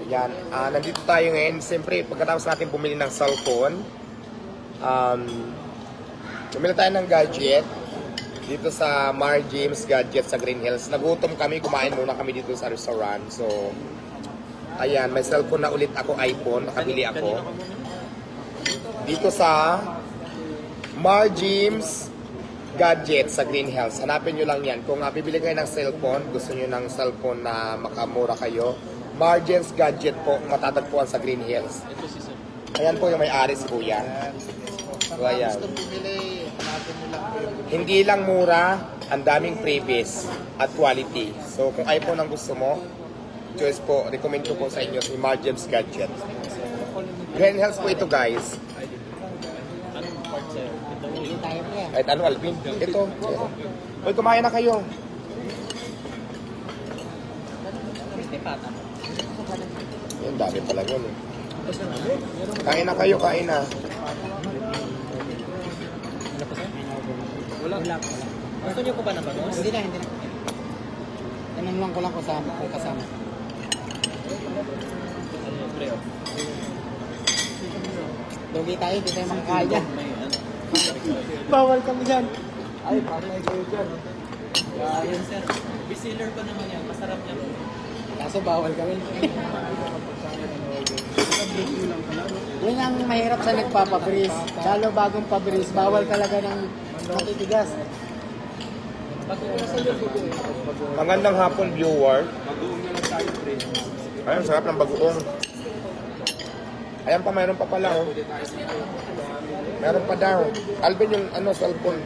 Ayan, nandito tayo ngayon. Siyempre, pagkatapos natin bumili ng cellphone, bumili tayo ng gadget dito sa Mar James Gadget sa Green Hills. Nagutom kami, kumain muna kami dito sa restaurant. So, ayan, may cellphone na ulit ako, iPhone. Nakabili ako. Dito sa Mar James Gadget sa Green Hills. Hanapin nyo lang yan. Kung bibili kayo ng cellphone, gusto nyo ng cellphone na makamura kayo, Mar James Gadget po, matatagpuan sa Green Hills. Ayan po yung may-ari si Kuya. So, ayan. Hindi lang mura, ang daming freebies at quality. So, kung iPhone ang gusto mo, choice po, recommend ko po sa inyo si Mar James Gadget. Green Hills po ito, guys. Kahit ano, Alvin? Ito. Uy, kumain na kayo. Yan, dami pala yun eh. Kain na kayo, kain na. Wala. Gusto niyo po ba na ba? Hindi na. Tanong lang ko lang kasama. Lugi tayo, hindi tayo makakain dyan. Bawal kami dyan. Ay, patay kayo dyan. Ayun sir, bestseller pa naman yan, masarap yan. Kaso bawal kami. Yun ang mahirap sa nagpapabris. Lalo bagong pabris, bawal talaga ng matitigas. Magandang hapon, viewer. Ayun, sarap ng bagoong. Ayan pa, mayroon pa pala, oh. Meron pa daw. Alvin, yung cellphone.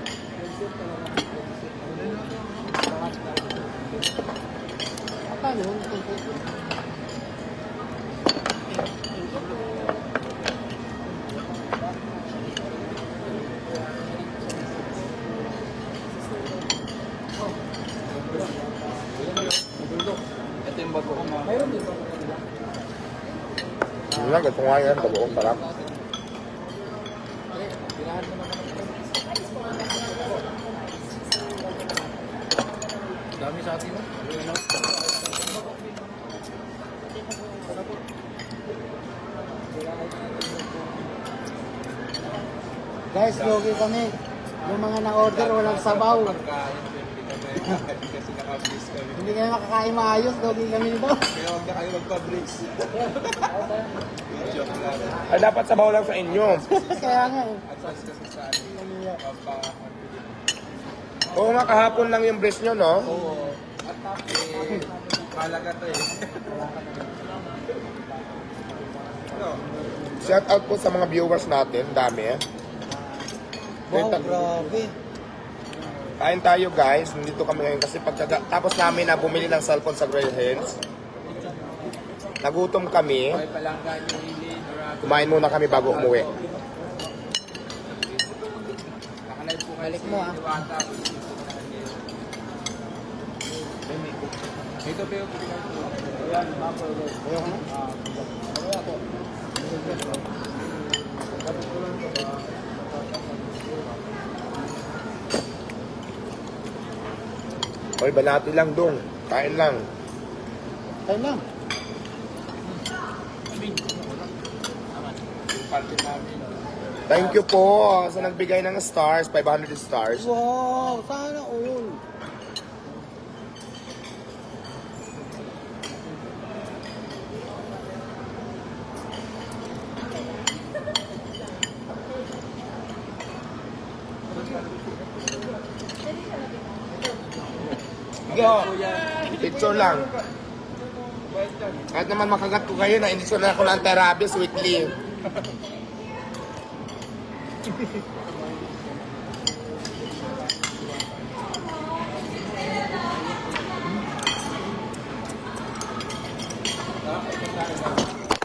Paano? Ito yung bago ko mga. Mayroon din ba? Yun lang, ito nga yan, bagoong sarap. Dami sa atin mo. Guys, lugi kami. Yung mga na-order, walang sabaw. Kasi naka-bliss kami. Hindi kami makakain maayos, lugi kami nito. Kaya huwag na kayo magpa-bliss. Joke lang. Ay, dapat sabaw lang sa inyo. Kaya nga eh. Advance kasi sa atin. Oo nga, kahapon lang yung breast nyo, no? Oo. At tapos, malaga to eh. Ano? Shout out po sa mga viewers natin, dami. Wow, grabe. Kain tayo, guys. Nandito kami ngayon kasi tapos namin na bumili ng cellphone sa Green Hills. Nagutom kami. Okay, palanggan yung hili. Kumain muna kami bago umuwi. Nakalive po Balik mo, ah. Ito ba yung Ayaw ka na? Oy, banati lang dong. Kain lang. Tayo lang. party namin? Thank you po sa nagbigay ng stars, 500 stars. Wow, sana all. Go. Picture lang. Kahit naman makagat ko kayo na indisyon na ako ng therapy sweetly.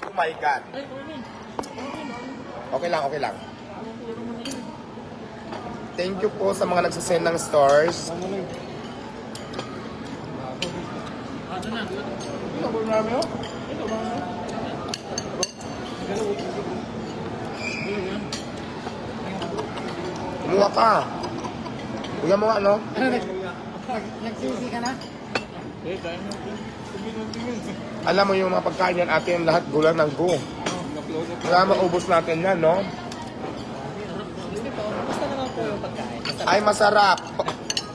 Oh my God. Okay lang, okay lang. Thank you po sa mga nagsasend ng stars. Kumuha ka. Kuya mo nga, ano? Nagsisi ka na? Eh, kaya na. Tumingin. Alam mo yung mga pagkain yan, ate, yung lahat gulang ng go. Na-close up. Kaya maubos natin yan, no? Basta naman po yung pagkain. Basta Ay, masarap.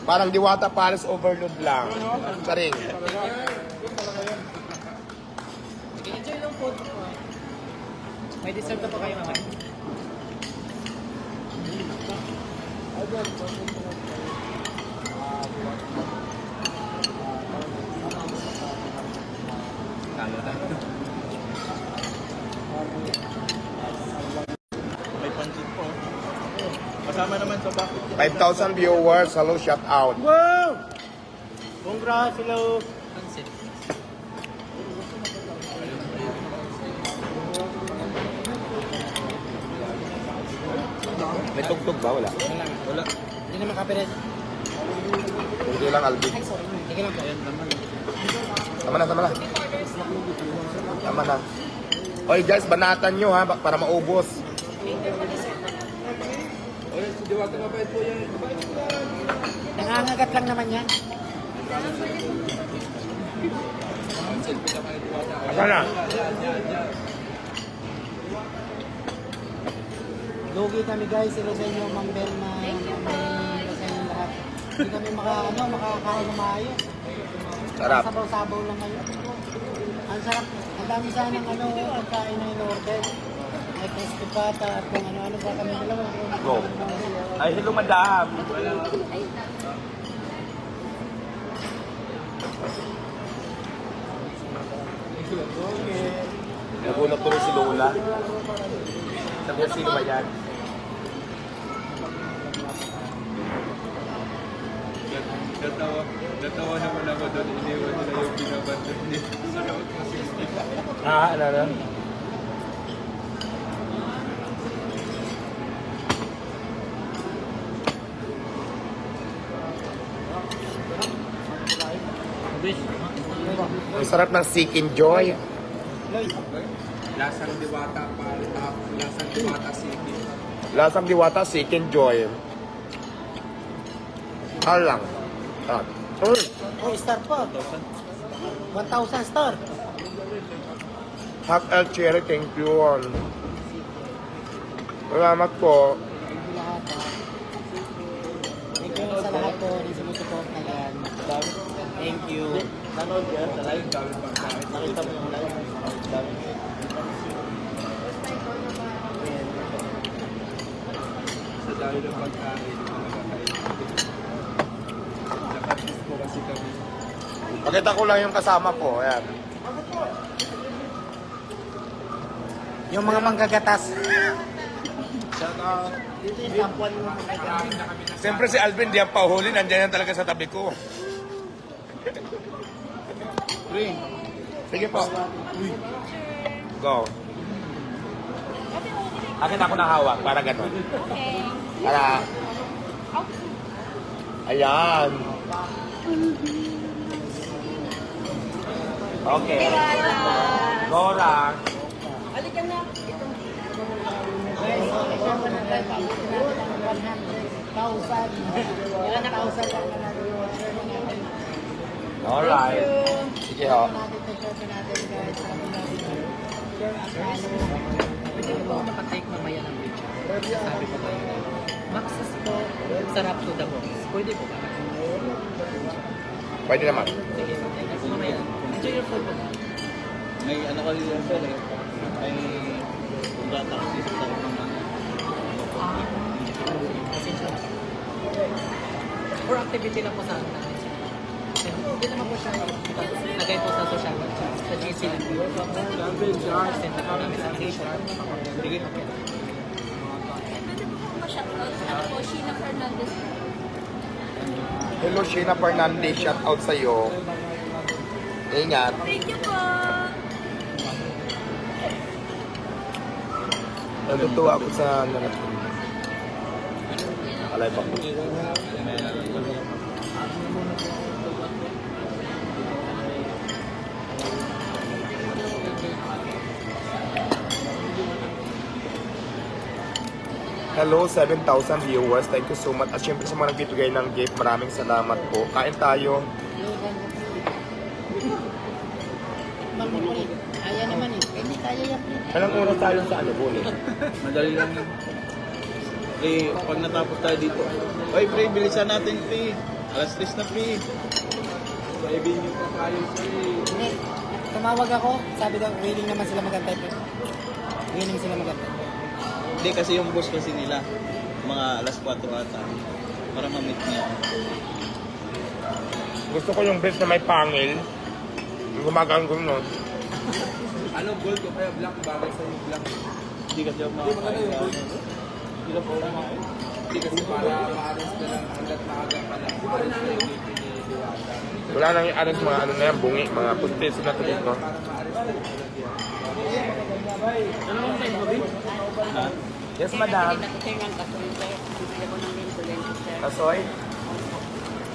Parang Diwata Palace overload lang. Saring. sige, enjoy lang po. May dessert na po kayo mamaya. May pancit po. Kasama naman sa bucket. 5,000 viewers. Hello, shout out. Wow! Congrats, hello! Pansit. May tugtog ba? Wala. Wala. Hindi naman copyright. Hindi lang, Alvin. Ay, sorry. Sige lang po. Ayan naman. Tama na, tama na. Tama na. Oy guys, banatan nyo ha, para maubos. Oy, si Diwata mabait po yan. Nangangagat lang naman yan. Selfie na kayo Diwata. Asa na? Lugi kami guys, sila sa inyo, Mang Ben na may sa inyo lahat. Hindi kami makakain na maayos. Sarap. Sabaw-sabaw lang ngayon. Ang sarap. Ang dami sanang pagkain na in-order. May crispy pata at kung ano-ano pa kami dalawa. Go. Ay, hello madam. Nagulat tuloy si Lola. Sabi niya, sino ba yan? Natawa naman ako doon. Iniwan nila yung binabanda niya. Sa loob ng 60. Ano na? Ang sarap ng Seek Enjoy. Lasang Diwata pa. Lasang Diwata City. Lasang Diwata, Seek Enjoy. Hal lang. Ah. Oh, star po. 1,000 star. Hack El Cherry, thank you. Salamat po. Thank you sa lahat po. Rin sumusuport na yan. Thank you. Nanood yan sa live. Nakita mo yung live. Sa dami ng pagkain. Nakatis po kasi kami. Pakita ko lang yung kasama ko. Ayan. Yung mga manggagatas. Shout out. Dito yung tapuan mo manggagatas. Siyempre si Alvin, di ang pauhuli. Nandiyan yan talaga sa tabi ko. Ring. Sige po. Go. Akin ako nahawak, para gano'n. Okay. Para... Ayan. Okay. Gora. Halika na. Guys, ito mo na tayo. Pabuti natin ang 100,000. Ilan na 1,000 lang na natin. Alright. Sige ho. Pwede po ako makatake mamaya ng picture. Sabi ko ba yun? Maxis po, sarap to the box. Pwede po ba? Pwede naman. Sige, thank you po mamaya. Enjoy your food po. May ano kayo yung sir eh. May kumbrata kasi sa Pasensya na. For activity lang po sa akin natin. Hindi naman po siya lagay po sa social media. Sa GC lang po. Send na po namin sa Asia. Sige, okay. Pwede po kong ma-shoutout. Ano po, Sheena Fernandez. Hello, Sheena Fernandez. Shout out sa'yo. Ingat. Thank you po. Natutuwa ako sa alay pa. Hello, 7,000 viewers. Thank you so much. At syempre sa mga nagbibigay ng gift, maraming salamat po. Kain tayo. Kaya naman eh. Hindi kaya yan. Anong oras tayo sa ano, Buni? Madali lang yun. Pre, pag natapos tayo dito. Oy, pre, bilisan natin, pre. Alas 3 na, pre. Hindi. Tumawag ako. Sabi daw, willing naman sila magantay. Willing sila magantay. Hindi, kasi yung boss kasi nila. Mga alas 4 ata. Para ma-meet niya. Gusto ko yung best na may pangil. Yung gumaganggong nun. Ano, gold o kaya black? Bagay sa'yo black. Hindi kasi ako makakain. Hindi ka pa ako makakain. Hindi kasi para ma-arrange na lang hanggat maaga pa lang. Ma-arrange na yung dito ni Diwata. Wala nang i-add mga ano na yan, bungi, mga puntiso na ito dito. Ha? Yes, madam. Kasoy?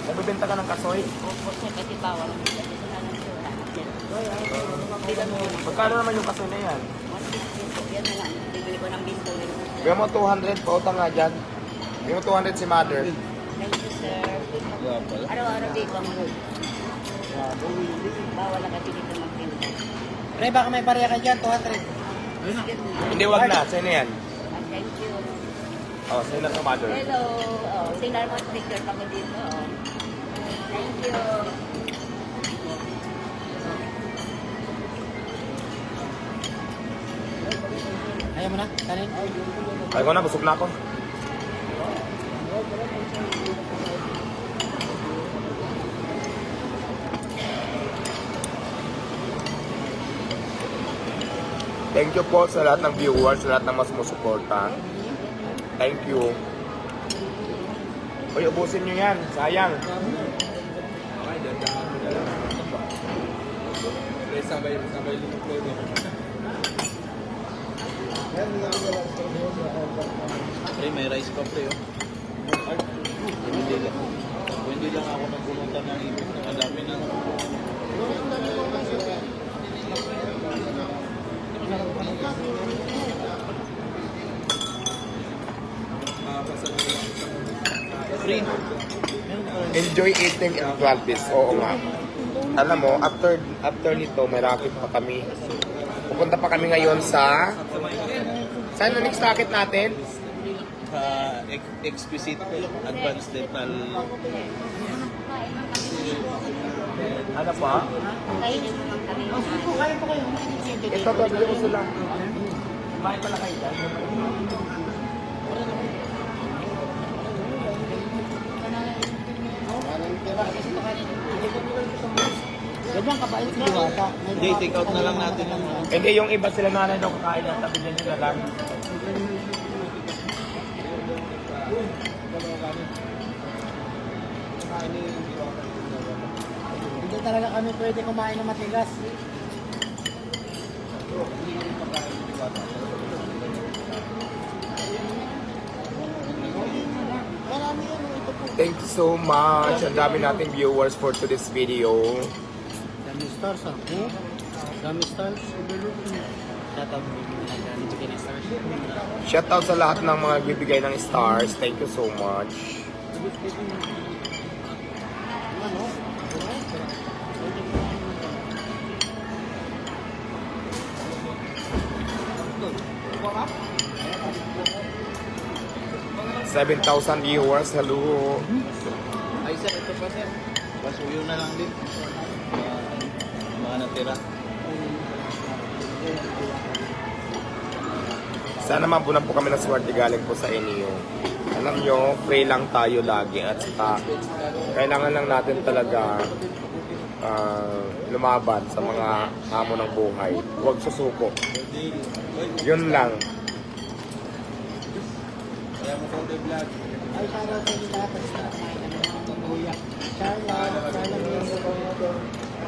Nagbibenta ka ng kasoy? Magkano naman yung kasoy na yan? Bigyan mo 200, pautang nga dyan. Bigyan mo 200 si mother. Wala pala. Araw-araw dito ang mood. Bawal na kasi dito magtinda. Pre, baka may barya ka dyan, 200. Hindi, wag na. Sa'yo na yan. Thank you. Oh, sa'yo na sa mother. Hello. Oh, signal mo picture pa ko dito. Oh. Thank you. Ayaw mo na? Kanin? Ay ko na, busog na ako. Thank you po sa lahat ng viewers, sa lahat ng mas sumusuporta. Thank you. Uy, ubusin nyo yan. Sayang. Okay, dandahan mo na lang. Pre, sabay lumupload ako. Pre, may rice pa, pre. Oh. Hindi lang ako nagpumunta ng ibig na madami na. Makapasal mo lang sa Pre, Enjoy eating in Valpis. Oo nga. Alam mo, after nito, may racket pa kami. Pupunta pa kami ngayon sa... Saan na next racket natin? exquisite advanced dental. Ano pa? Kainin mo lang kami. Kain po kayo. Ito, bibili ko sila. Kumain pala kayo dyan. Ganyan kabait si Diwata. Hindi, take out na lang natin yung Hindi, yung iba sila nanay daw kakain ng tabi dyan nila lang. Hindi talaga kami pwede kumain ng matigas. Thank you so much. Ang dami nating viewers for today's video. Dami stars ako. Dami stars. Shoutout mo yung chicken stars. Shoutout sa lahat ng mga bibigay ng stars. Thank you so much. Ay, 7,000 viewers. Hello. sir, ito pa, sir. Pasuyo na lang din. Mga natira. Sana mabunan po kami ng swerte galing po sa inyo. Alam nyo, pray lang tayo lagi at saka kailangan lang natin talaga lumaban sa mga hamon ng buhay. Huwag susuko. Yun lang. Kaya mo konti vlog. Ay, shoutout sa inyo lahat. Basta kumain kami ng mabuya. Charlotte,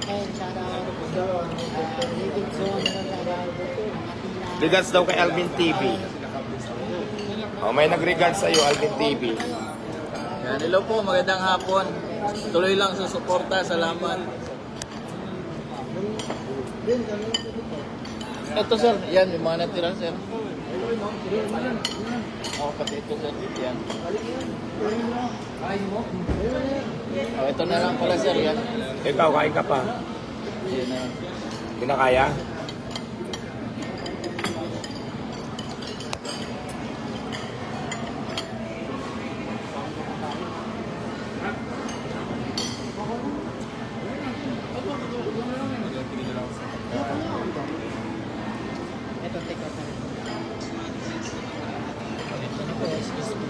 and shoutout Davidson, Regards daw kay Alvin TV. Oh, may nag-regards sa'yo, Alvin TV. Yan, hello po, magandang hapon. Tuloy lang sa suporta, salamat. Ito sir, yan yung mga natira sir. Ako pati ito sir, yan. Oh, ito na lang pala sir, yan. Ikaw, kain ka pa. Yan na. Hindi na kaya? Ito, take out na rin. Ito na po, excuse me.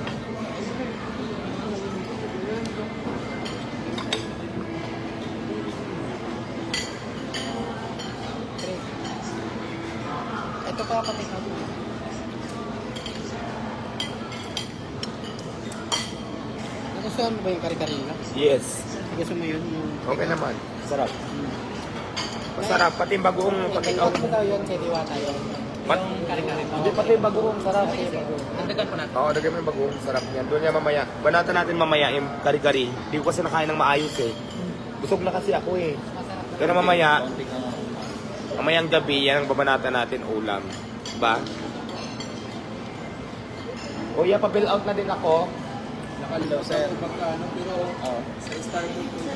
Great. Ito pa, pa-take out na. Nagustuhan mo ba yung kari-kari nila? Yes. Gusto mo yun? Yung... Okay naman. Sarap. Masarap. Pati yung bagoong pag-ikaw. Ito daw yun, kay Diwata yun. Pat- Yung kari-kari pa. Hindi, pati yung bagoong sarap. Andagan po natin. Oo, dagay mo yung bagoong sarap niyan. Doon niya mamaya. Banatan natin mamaya yung kari-kari. Hindi ko kasi nakain ng maayos eh. Busog na kasi ako eh. Pero mamaya, mamayang gabi, yan ang babanatan natin ulam. Ba? Kuya, pa-bill out na din ako. Nakalilaw, sir. Magkano, pero Oo. sa Starbucks po,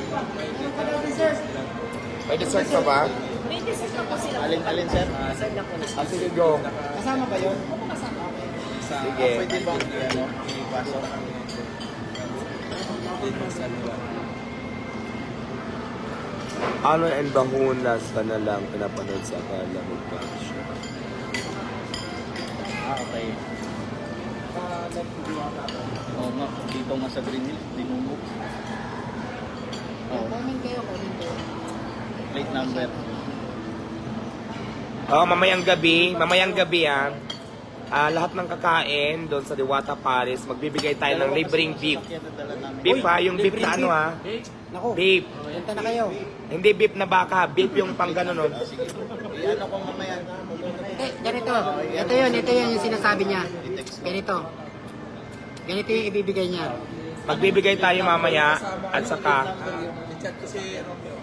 May dessert ka ba? May desis na po sila. Alin, sir? Side lang po na. Ah, sige, go. Kasama ba yun? sa Sige. Pwede ba? Ano? Ipasok. Ano and bahunas ka na lang pinapanood sa akala mo pa siya. Okay. Oo nga, dito nga sa Green Hills, dinumog. Comment kayo, comment kayo. Plate number. Oh, mamayang gabi lahat ng kakain doon sa Diwata Paris, magbibigay tayo ng libreng beef. Sakyan na dala namin. Beef ha, yung beef na ano ha. Naku, Beef. punta na kayo. Hindi beef na baka, beef yung pang gano'n nun. Sige. Iyan ako mamaya. Ganito. Ito yun yung sinasabi niya. Ganito. Ganito yung ibibigay niya. Magbibigay tayo mamaya at saka chat ko si Romeo.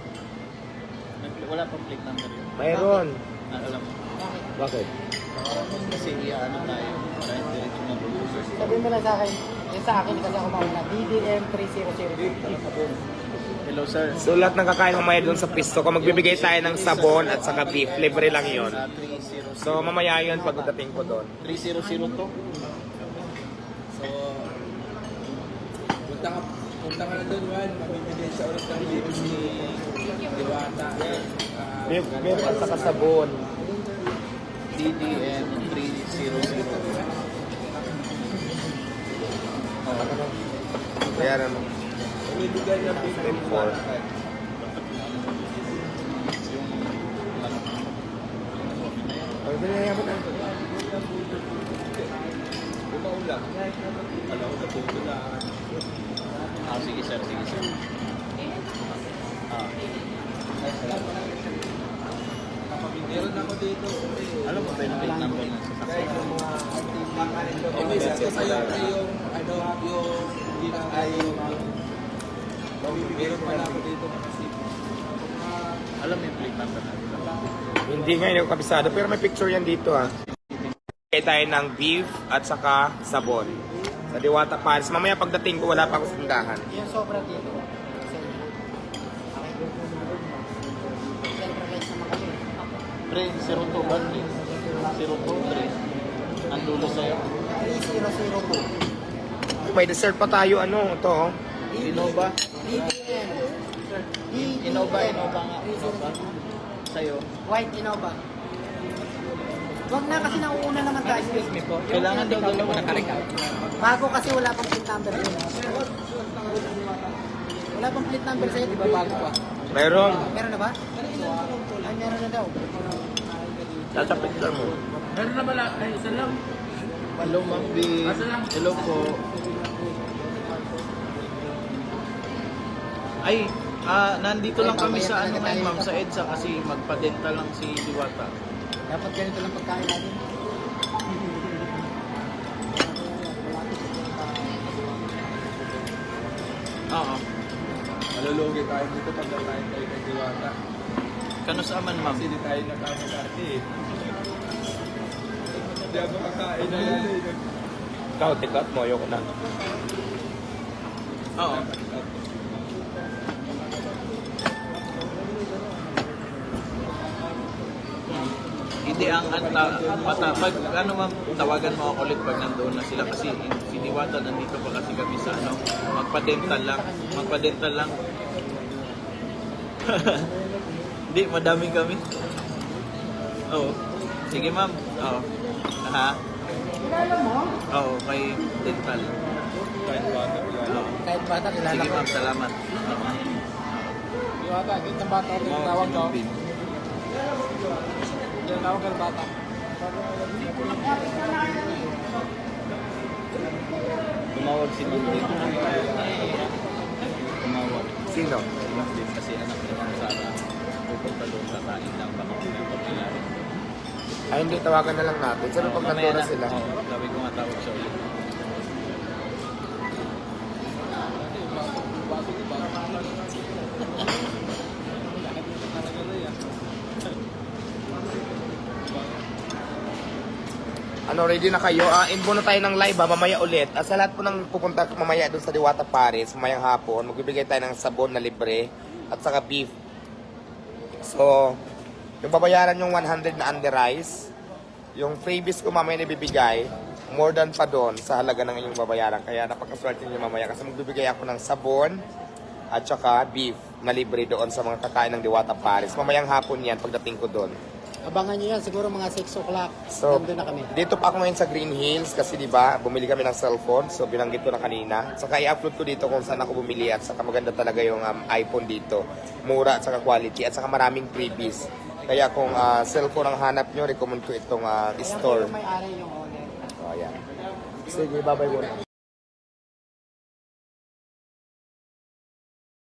Wala pang plate number yun. mayroon. Alam mo. Bakit? Kasi ano tayo. Para diretso na producer. Sabihin mo lang sa akin. Yan sa akin kasi ako mauna. DDM 3002. Hello, sir. So lahat ng kakain mamaya doon sa pisto ko, magbibigay tayo ng sabon at saka beef. Libre lang yun. Sa 300. So mamaya yun pagdating ko doon. 300 to. So, punta ka na doon, Juan. Mamimigay siya ulit ng libre si Diwata. Beef at saka sabon. DDM 300. Kaya naman. Mamimigay ng libre ni Diwata. Ay, binaya mo na. Umaulang. Alam ko na puto na. Sige, sir. Meron ako dito. Alam mo ba yung plate number ng sasakyan? May message ko sa'yo na yung hindi na tayo meron pala ako dito kasi Alam mo yung plate number natin? Hindi ngayon yung kabisado, pero may picture yan dito ha. Bigay tayo ng beef at saka sabon. Sa Diwata Paris. Mamaya pagdating ko, wala pa akong sundahan. Yung sobra dito. Sa inyo. Okay. Siyempre guys naman kami. Pre, 02 ba? 02, pre. Ang dulo sa'yo. 3002. May dessert pa tayo, ano, to oh. Innova? DDM. Innova nga. Innova. Sa'yo. White Innova. Wag na kasi nauuna naman tayo. Excuse me po. Kailangan daw gawin mo na Bago kasi wala pang plate number yun. Wala pang plate number sa'yo, di ba bago pa? Meron. Meron na ba? Ay, meron na daw. Sa picture mo. meron na pala. Ay, isa lang. Hello, Ma'am B. Hello po. Ay, nandito lang kami sa ano ngayon, ma'am, sa EDSA kasi magpa-dental lang si Diwata. Dapat ganito lang pagkain natin. Oo. Malulugi tayo dito pag nakain tayo kay Diwata. Kano sa aman, ma'am? Kasi di tayo nagkamakati eh. Hindi ako makain na yan eh. Ikaw, tikat mo, ayoko na. Oo. Hindi pag ano ma'am, tawagan mo ako ulit pag nandoon na sila kasi si Diwata nandito pa kasi kami sa ano, magpa-dental lang. Hindi, madami kami. Oo. Sige ma'am. Oo. Ha? Oo, kay dental. Oo. Kahit bata, kilala Sige ko. ma'am, salamat. Oo. Diwata, kahit ng bata, tawag ko. Tawag ka ng bata. Tumawag si Ma'am dito. Tumawag. Sino? Si Ma'am din kasi anak ni Ma'am Sara. Pupunta doon sa kain ng panahon ng pagkilari. Ay, hindi, tawagan na lang natin. Sabi pag nandun na sila. Oo, sabi ko nga tawag siya ulit. Ano, ready na kayo? Inbo na tayo ng live mamaya ulit. Sa lahat po ng pupunta mamaya doon sa Diwata Paris, mamayang hapon, magbibigay tayo ng sabon na libre at saka beef. So, yung babayaran yung 100 na under rice, yung freebies ko mamaya nabibigay, more than pa doon sa halaga ng inyong babayaran. Kaya napakaswerte nyo mamaya kasi magbibigay ako ng sabon at saka beef na libre doon sa mga kakain ng Diwata Paris. Mamayang hapon yan pagdating ko doon. Abangan nyo yan, siguro mga 6 o'clock. So, Nandun na kami. dito pa ako ngayon sa Green Hills kasi di ba bumili kami ng cellphone. So, binanggit ko na kanina. Saka i-upload ko dito kung saan ako bumili at saka maganda talaga yung iPhone dito. Mura at saka quality at saka maraming freebies. Kaya kung cellphone ang hanap nyo, recommend ko itong store. May-ari yung owner. So, ayan. Sige, bye-bye muna.